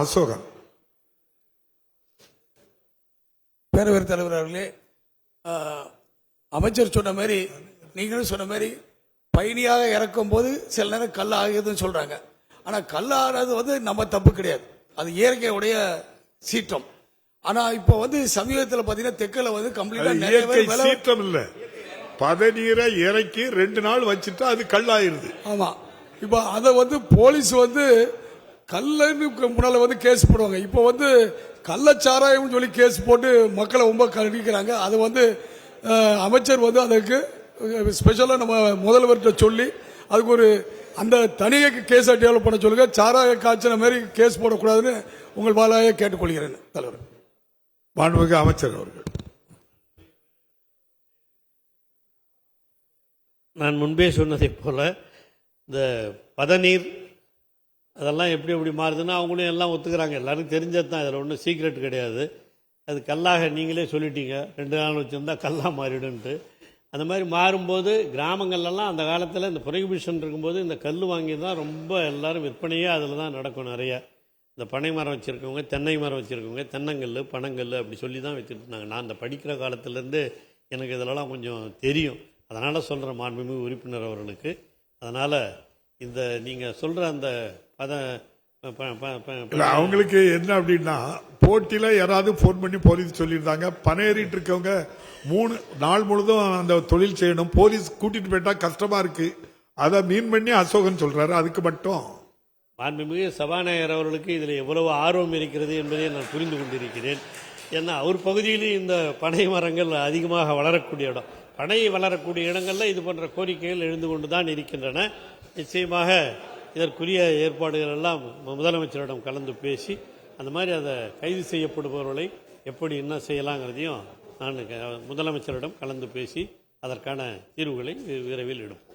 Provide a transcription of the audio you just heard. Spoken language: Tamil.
அசோகன். பேரவைத் தலைவர் அவர்களே, அமைச்சர் சொன்ன மாதிரி நீங்களும் சொன்ன மாதிரி பயணியாக இறக்கும் போது சில நேரம் கல் ஆகுதுன்னு சொல்றாங்க. ஆனா கல் ஆகிறது நம்ம தப்பு கிடையாது, அது இயற்கையுடைய சீற்றம். ஆனா இப்ப சமீபத்தில் பாத்தீங்கன்னா தெற்குல கம்ப்ளீட்டா சீற்றம் இல்ல, பதநீரை இறக்கி 2 நாள் வச்சுட்டா அது கல்லாயிருது. ஆமா, இப்ப அத போலீஸ் கல்லுன்னு முன்னால கேஸ் போடுவாங்க. இப்போ கள்ளச்சாராயம் சொல்லி கேஸ் போட்டு மக்களை ரொம்ப கடிக்கிறாங்க. அது அமைச்சர் அதுக்கு ஸ்பெஷலா நம்ம முதல்வர்கிட்ட சொல்லி அதுக்கு ஒரு அந்த தனியை கேஸ் டெவலப் பண்ண சொல்லுங்க. சாராய காய்ச்சல் மாதிரி கேஸ் போடக்கூடாதுன்னு உங்கள் வாயிலாக கேட்டுக்கொள்கிறேன் தலைவர். மாண்புமிகு அமைச்சர் அவர்கள். நான் முன்பே சொன்னதை போல இந்த பதநீர் அதெல்லாம் எப்படி மாறுதுன்னா அவங்களும் எல்லாம் ஒத்துக்கிறாங்க. எல்லாருக்கும் தெரிஞ்சது தான், இதில் ஒன்றும் சீக்ரெட் கிடையாது. அது கல்லாக நீங்களே சொல்லிட்டீங்க, 2 நாள் வச்சுருந்தா கல்லாக மாறிடுன்ட்டு. அந்த மாதிரி மாறும்போது கிராமங்கள்லாம் அந்த காலத்தில் இந்த ப்ரொஹிபிஷன் இருக்கும்போது இந்த கல் வாங்கி தான் ரொம்ப எல்லோரும் விற்பனையே அதில் தான் நடக்கும். நிறைய இந்த பனை மரம் வச்சுருக்கவங்க, தென்னை மரம் வச்சுருக்கவங்க, தென்னங்கல், பனங்கல் அப்படி சொல்லி தான் வச்சுட்டு இருந்தாங்க. நான் இந்த படிக்கிற காலத்துலேருந்து எனக்கு இதிலலாம் கொஞ்சம் தெரியும். அதனால் சொல்கிறேன் மாண்புமிகு உறுப்பினர் அவர்களுக்கு. அதனால் இந்த நீங்கள் சொல்கிற அந்த அவங்களுக்கு என்ன அப்படின்னா, போட்டியில யாராவது போன் பண்ணி போலீஸ் சொல்லியிருந்தாங்க, பனையேறிட்டு இருக்கவங்க 3 நாள் முழுதும் அந்த தொழில் செய்யணும், போலீஸ் கூட்டிட்டு போயிட்டா கஷ்டமா இருக்கு, அதை மீன் பண்ணி அசோகன் சொல்றாரு. அதுக்கு மட்டும் மாண்புமிகு சபாநாயகர் அவர்களுக்கு இதில் எவ்வளவு ஆர்வம் இருக்கிறது என்பதை நான் புரிந்து கொண்டிருக்கிறேன். ஏன்னா அவர் பகுதியிலும் இந்த பனை மரங்கள் அதிகமாக வளரக்கூடிய இடம், பனை வளரக்கூடிய இடங்களில் இது போன்ற கோரிக்கைகள் எழுந்து கொண்டு தான் இருக்கின்றன. நிச்சயமாக இதற்குரிய ஏற்பாடுகள் எல்லாம் முதலமைச்சரிடம் கலந்து பேசி அந்த மாதிரி அதை கைது செய்யப்படுபவர்களை எப்படி என்ன செய்யலாங்கிறதையும் நான் முதலமைச்சரிடம் கலந்து பேசி அதற்கான தீர்வுகளை விரைவில் எடுப்போம்.